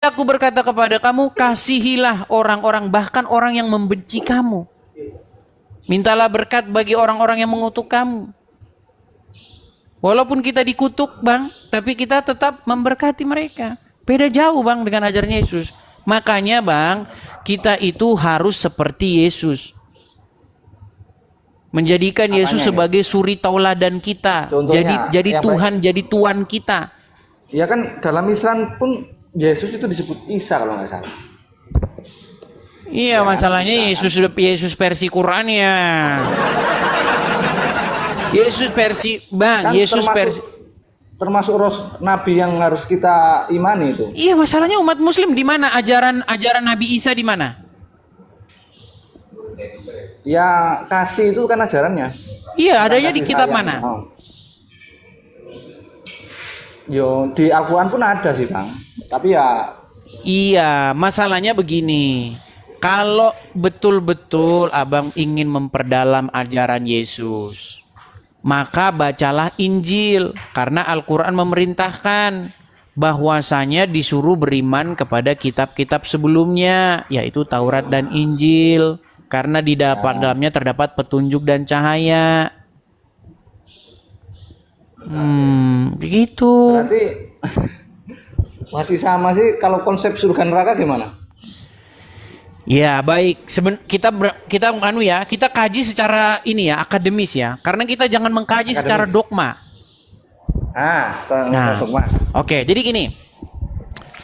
Aku berkata kepada kamu, kasihilah orang-orang, bahkan orang yang membenci kamu. Mintalah berkat bagi orang-orang yang mengutuk kamu. Walaupun kita dikutuk, Bang, tapi kita tetap memberkati mereka. Beda jauh, Bang, dengan ajaran Yesus. Makanya, Bang, kita itu harus seperti Yesus. Menjadikan Yesus sebagai suri tauladan kita. Contohnya, jadi Tuhan, jadi Tuhan kita. Ya kan dalam Islam pun Yesus itu disebut Isa kalau nggak salah. Iya, masalahnya Yesus versi Quran ya. Yesus versi, Bang, kan Yesus termasuk nabi yang harus kita imani itu. Iya, masalahnya umat muslim di mana ajaran Nabi Isa di mana? Ya, kasih itu kan ajarannya. Iya, adanya di kitab mana? Yo, di Al-Qur'an pun ada sih, Bang. Tapi ya iya, masalahnya begini. Kalau betul-betul Abang ingin memperdalam ajaran Yesus, maka bacalah Injil, karena Al-Quran memerintahkan bahwasanya disuruh beriman kepada kitab-kitab sebelumnya, yaitu Taurat dan Injil, karena di dalamnya terdapat petunjuk dan cahaya. Begitu. Berarti masih sama sih. Kalau konsep surga neraka gimana? Ya baik, kita kaji secara ini ya, akademis ya, karena kita jangan mengkaji secara dogma. Dogma. Oke, jadi gini,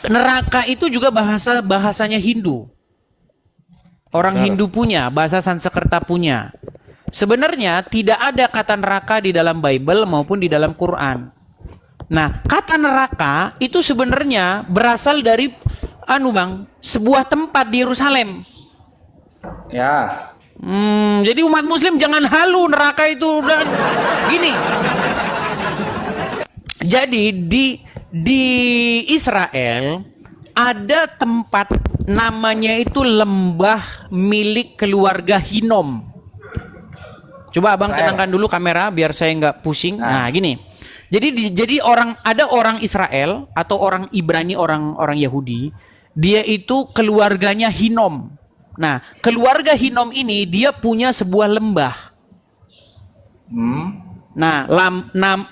neraka itu juga bahasanya Hindu. Orang Hindu punya, bahasa Sanskerta punya. Sebenarnya tidak ada kata neraka di dalam Bible maupun di dalam Quran. Nah, kata neraka itu sebenarnya berasal dari Bang, sebuah tempat di Yerusalem. Ya. Jadi umat muslim jangan halu, neraka itu udah gini. Jadi di Israel ada tempat namanya itu lembah milik keluarga Hinom. Coba Abang tenangkan dulu kamera biar saya nggak pusing. Nah, gini. Jadi ada orang Israel atau orang Ibrani, orang Yahudi, dia itu keluarganya Hinom. Nah, keluarga Hinom ini dia punya sebuah lembah. Nah,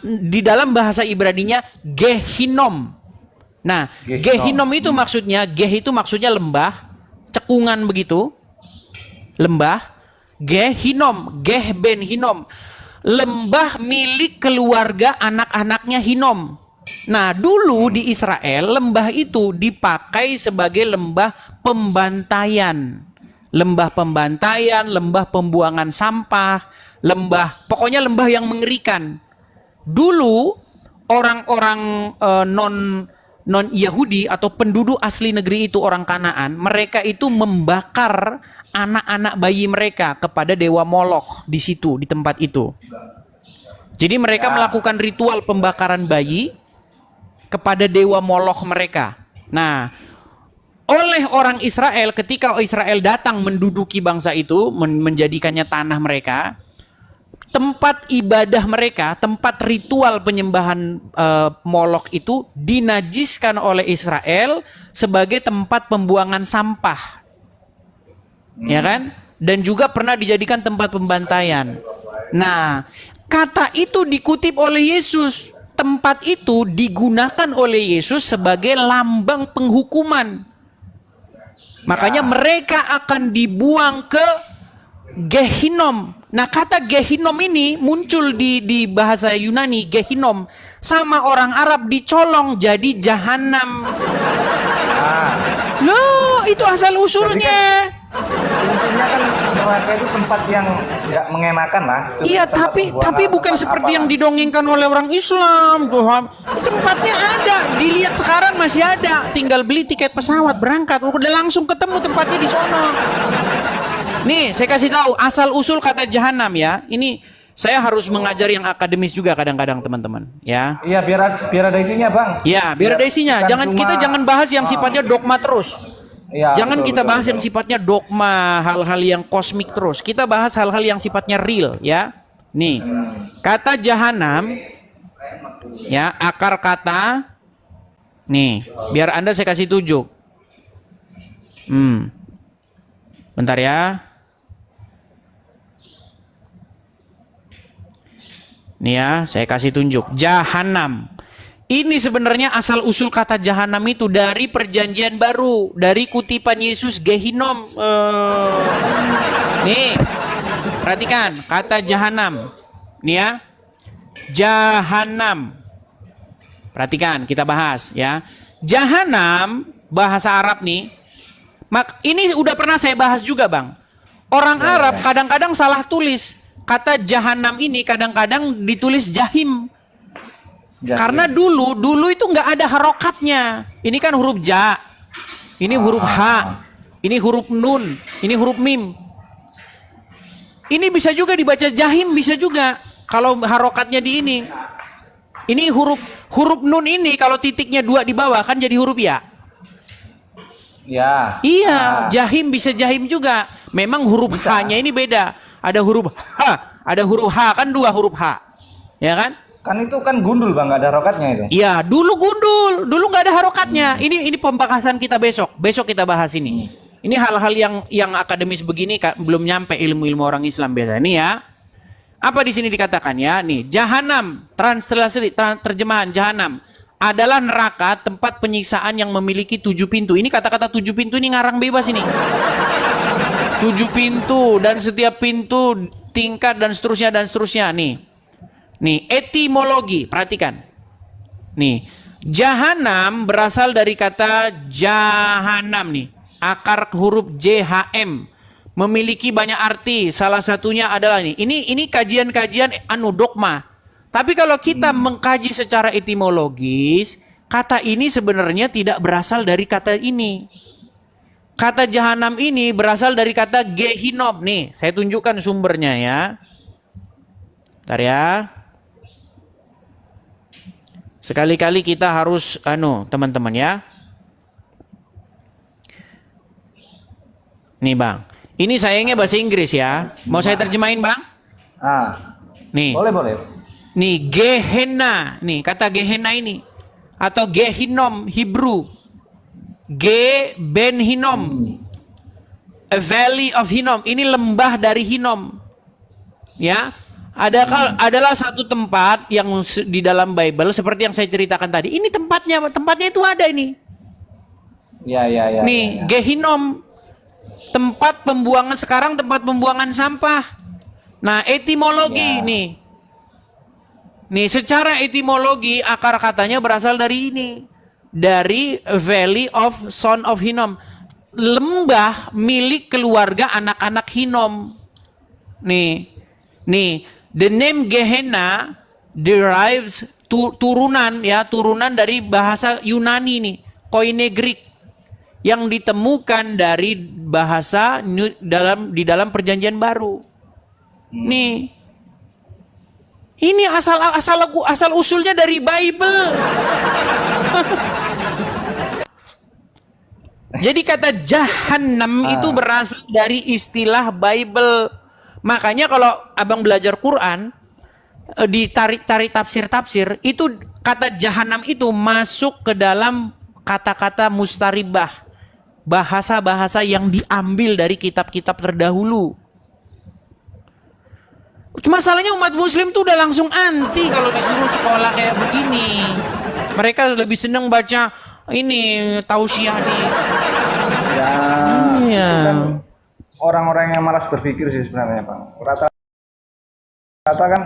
di dalam bahasa Ibraninya Gehinom. Nah, Gehinom itu maksudnya, itu maksudnya lembah, cekungan begitu. Lembah, Gehinom, Ben Hinom. Lembah milik keluarga anak-anaknya Hinom. Nah, dulu di Israel lembah itu dipakai sebagai lembah pembantaian. Lembah pembantaian, lembah pembuangan sampah, pokoknya lembah yang mengerikan. Dulu orang-orang non Yahudi atau penduduk asli negeri itu, orang Kanaan, mereka itu membakar anak-anak bayi mereka kepada dewa Moloch di situ, di tempat itu. Jadi mereka melakukan ritual pembakaran bayi kepada dewa Moloch mereka. Nah, oleh orang Israel, ketika Israel datang menduduki bangsa itu, menjadikannya tanah mereka, tempat ibadah mereka, tempat ritual penyembahan Moloch itu dinajiskan oleh Israel sebagai tempat pembuangan sampah. Ya kan? Dan juga pernah dijadikan tempat pembantaian. Nah, kata itu dikutip oleh Yesus. Tempat itu digunakan oleh Yesus sebagai lambang penghukuman. Makanya mereka akan dibuang ke Gehinom. Nah, kata Gehinom ini muncul di bahasa Yunani, Gehinom, sama orang Arab dicolong jadi Jahanam. Loh, itu asal usulnya. Intinya kan neraka itu tempat yang nggak mengenakan lah. Iya, tapi bukan seperti yang didongengkan oleh orang Islam, Tuhan. Tempatnya ada, dilihat sekarang masih ada. Tinggal beli tiket pesawat berangkat, udah langsung ketemu tempatnya di sono. Nih, saya kasih tahu asal usul kata Jahanam ya. Ini saya harus mengajar yang akademis juga kadang-kadang teman-teman, ya. Iya, biar ada isinya, Bang. Iya, biar ada isinya. Kita jangan bahas yang sifatnya dogma terus. Ya, jangan kita bahas yang sifatnya dogma, hal-hal yang kosmik terus. Kita bahas hal-hal yang sifatnya real, ya. Nih, kata Jahanam, ya, akar kata, nih, biar Anda saya kasih tunjuk. Bentar ya. Nih ya, saya kasih tunjuk. Jahanam. Ini sebenarnya asal usul kata jahanam itu dari Perjanjian Baru, dari kutipan Yesus Gehinom. Nih, perhatikan kata jahanam. Nih ya, jahanam. Perhatikan, kita bahas ya. Jahanam bahasa Arab nih. Ini udah pernah saya bahas juga, Bang. Orang Arab kadang-kadang salah tulis. Kata jahanam ini kadang-kadang ditulis jahim. Karena dulu itu nggak ada harokatnya. Ini kan huruf ja, ini huruf ha, ini huruf nun, ini huruf mim. Ini bisa juga dibaca jahim, bisa juga kalau harokatnya di ini. Ini huruf nun ini kalau titiknya 2 di bawah kan jadi huruf ya. Ya. Iya, jahim bisa jahim juga. Memang huruf H-nya ini beda. Ada huruf H, ada huruf H, kan 2 huruf H. Ya kan? Kan itu kan gundul Bang, nggak ada harokatnya itu. Iya, dulu gundul, dulu nggak ada harokatnya. Ini pembahasan kita besok. Besok kita bahas ini. Ini hal-hal yang akademis begini belum nyampe ilmu-ilmu orang Islam biasa. Ini ya. Apa di sini dikatakan ya? Nih, jahanam, terjemahan jahanam adalah neraka tempat penyiksaan yang memiliki 7 pintu. Ini kata-kata 7 pintu ini ngarang bebas ini. 7 pintu dan setiap pintu tingkat dan seterusnya nih. Nih, etimologi, perhatikan. Nih, jahanam berasal dari kata jahanam nih. Akar huruf JHM memiliki banyak arti. Salah satunya adalah nih. Ini kajian-kajian dogma. Tapi kalau kita mengkaji secara etimologis, kata ini sebenarnya tidak berasal dari kata ini. Kata jahanam ini berasal dari kata gehinom. Nih, saya tunjukkan sumbernya ya. Bentar ya. Sekali-kali kita harus teman-teman ya. Nih Bang, ini sayangnya bahasa Inggris ya. Mau saya terjemahin Bang? Nih. Boleh. Nih Gehenna, nih kata Gehenna ini atau Gehinom Hebrew. Ben Hinnom. A valley of Hinnom. Ini lembah dari Hinnom. Ya. Adalah satu tempat yang di dalam Bible seperti yang saya ceritakan tadi. Ini tempatnya itu ada ini. Ya. Nih, Gehinom, tempat pembuangan sekarang tempat pembuangan sampah. Nah, etimologi nih. Nih, secara etimologi akar katanya berasal dari ini. Dari Valley of Son of Hinnom. Lembah milik keluarga anak-anak Hinnom. Nih. The name Gehenna derives turunan dari bahasa Yunani nih, Koine Greek yang ditemukan dari bahasa di dalam Perjanjian Baru. Nih. Ini asal usulnya dari Bible. Jadi kata jahanam itu berasal dari istilah Bible. Makanya kalau abang belajar Quran, ditarik tafsir-tafsir, itu kata jahanam itu masuk ke dalam kata-kata mustaribah. Bahasa-bahasa yang diambil dari kitab-kitab terdahulu. Masalahnya umat muslim tuh udah langsung anti kalau disuruh sekolah kayak begini. Mereka lebih seneng baca ini tausiah nih. Ya, iya. Kan orang-orang yang malas berpikir sih sebenarnya Bang. Rata-rata kan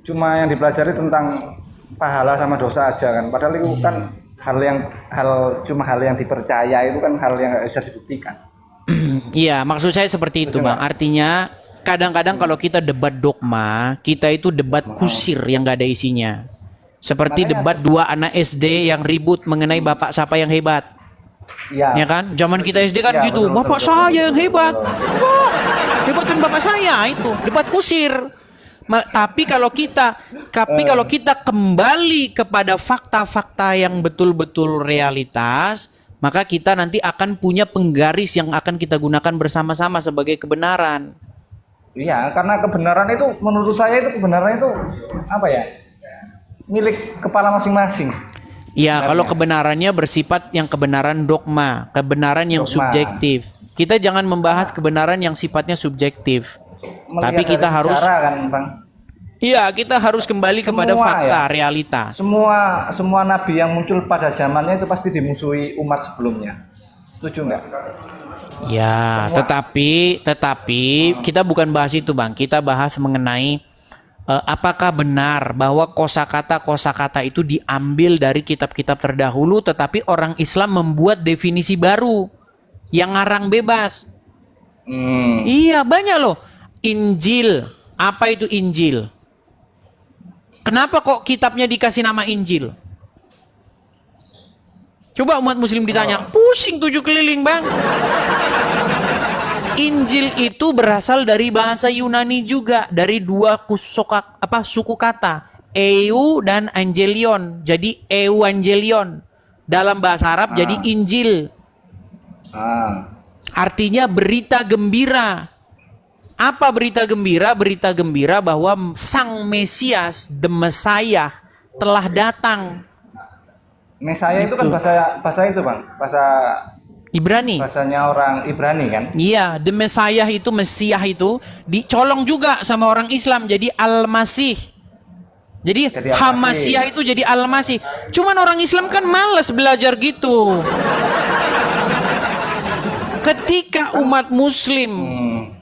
cuma yang dipelajari tentang pahala sama dosa aja kan. Padahal itu kan hal yang dipercaya, itu kan hal yang nggak bisa dibuktikan. Iya, maksud saya seperti itu Bang. Artinya kadang-kadang kalau kita debat dogma, kita itu debat kusir yang nggak ada isinya. Seperti debat 2 anak SD yang ribut mengenai bapak siapa yang hebat. Ya kan? Zaman kita SD kan gitu. Betul, bapak saya yang hebat. Hebatin bapak saya, itu debat kusir. Tapi kalau kita kembali kepada fakta-fakta yang betul-betul realitas, maka kita nanti akan punya penggaris yang akan kita gunakan bersama-sama sebagai kebenaran. Iya, karena kebenaran itu menurut saya kebenaran itu apa ya? Milik kepala masing-masing. Ya, kalau kebenarannya bersifat yang kebenaran dogma, kebenaran yang Dogma. subjektif. Kita jangan membahas kebenaran yang sifatnya subjektif. Melihat Tapi kita dari harus, sejarah kan, Bang. iya, kita harus kembali kepada Semua fakta, ya. realita. Semua nabi yang muncul pada zamannya itu pasti dimusuhi umat sebelumnya. Setuju nggak? Ya, tetapi kita bukan bahas itu, Bang. Kita bahas mengenai apakah benar bahwa kosakata itu diambil dari kitab-kitab terdahulu, tetapi orang Islam membuat definisi baru yang ngarang bebas. Iya, banyak loh. Injil, apa itu Injil? Kenapa kok kitabnya dikasih nama Injil? Coba umat muslim ditanya, pusing 7 keliling, Bang. Injil itu berasal dari bahasa Yunani juga, dari dua suku kata, eu dan angelion. Jadi evangelion dalam bahasa Arab jadi Injil. Artinya berita gembira. Apa berita gembira? Berita gembira bahwa Sang Mesias, the Messiah, telah datang. Mesaya itu kan bahasa itu, Bang. Bahasa Ibrani. bahasanya orang Ibrani kan? Iya, the Messiah itu, Mesiah itu dicolong juga sama orang Islam jadi Al-Masih. Jadi Hamasiah itu jadi Al-Masih. Cuman orang Islam kan males belajar gitu. Ketika umat muslim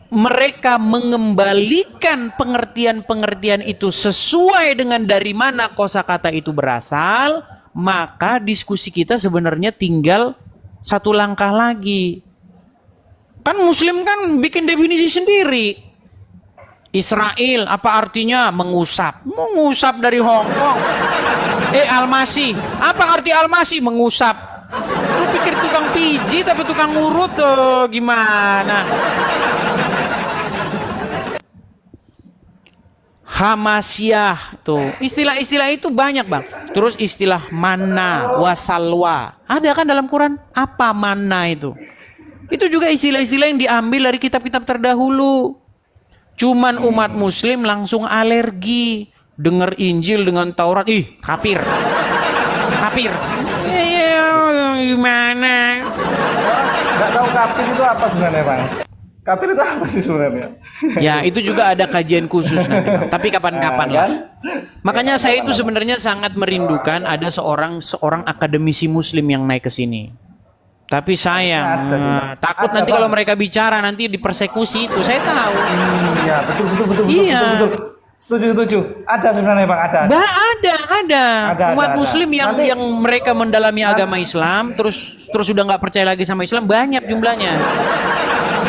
mereka mengembalikan pengertian-pengertian itu sesuai dengan dari mana kosakata itu berasal, maka diskusi kita sebenarnya tinggal satu langkah lagi. Kan muslim kan bikin definisi sendiri. Israel apa artinya? Mengusap. Mengusap dari Hong Kong. Al-Masih. Apa arti Al-Masih? Mengusap. Lu pikir tukang pijit tapi tukang urut tuh gimana? Hamasiah tuh. Istilah-istilah itu banyak, Bang. Terus istilah mana, wasalwa. Ada kan dalam Quran? Apa mana itu? Itu juga istilah-istilah yang diambil dari kitab-kitab terdahulu. Cuman umat muslim langsung alergi. Dengar Injil dengan Taurat. Ih, kafir. Kafir. Gimana? Nggak tahu kafir itu apa sebenarnya, Bang? Kafir itu apa sih sebenarnya? Ya, itu juga ada kajian khusus nanti, Bang. Tapi kapan-kapan lah. Makanya saya itu sebenarnya sangat merindukan ada seorang akademisi muslim yang naik ke sini. Tapi sayang, takut nanti kalau mereka bicara nanti dipersekusi itu. Saya tahu. Iya, betul. Iya. Setuju. Ada sebenarnya, Bang, ada. Ada. Umat muslim yang Nanti, mereka mendalami agama Islam terus sudah nggak percaya lagi sama Islam banyak jumlahnya.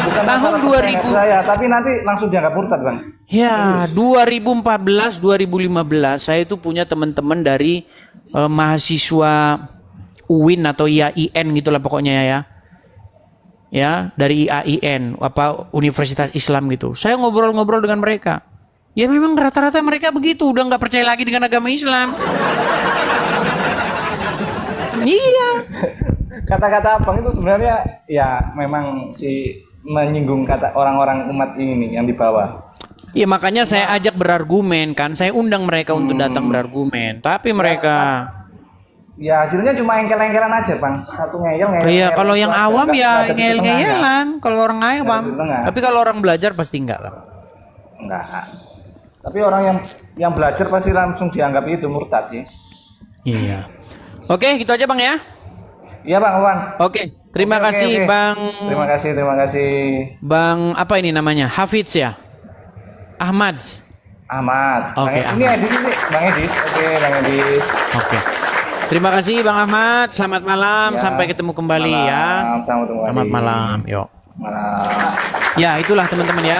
bukan tahun masalah 2000 saya, tapi nanti langsung dianggap murtad, Bang. Ya, 2014, 2015 saya itu punya teman-teman dari mahasiswa UIN atau IAIN gitulah pokoknya ya. Ya, dari IAIN apa Universitas Islam gitu. Saya ngobrol-ngobrol dengan mereka. Ya memang rata-rata mereka begitu, udah nggak percaya lagi dengan agama Islam. Iya. Kata-kata Abang itu sebenarnya ya memang menyinggung kata orang-orang umat ini nih yang di bawah. Ya makanya saya ajak berargumen kan, saya undang mereka untuk datang berargumen, tapi mereka ya hasilnya cuma engkel-engkelan aja, Bang. Satu ngeyel. Iya, kalau yang awam ya ngeyel-ngeyelan, kalau orang awam. Tapi kalau orang belajar pasti enggak lah. Enggak. Tapi orang yang belajar pasti langsung dianggap itu murtad sih. Iya. Oke, gitu aja, Bang ya. Iya, Bang. Oke, terima kasih. Bang. Terima kasih. Bang, apa ini namanya? Hafidz ya? Ahmad. Ini Oke, Ahmad. Edis ini, Bang Edis. Oke, Bang Edis. Oke. Terima kasih Bang Ahmad. Selamat malam. Ya. Sampai ketemu kembali ya. Selamat Selamat malam. Yuk. Malam. Ya, itulah teman-teman ya.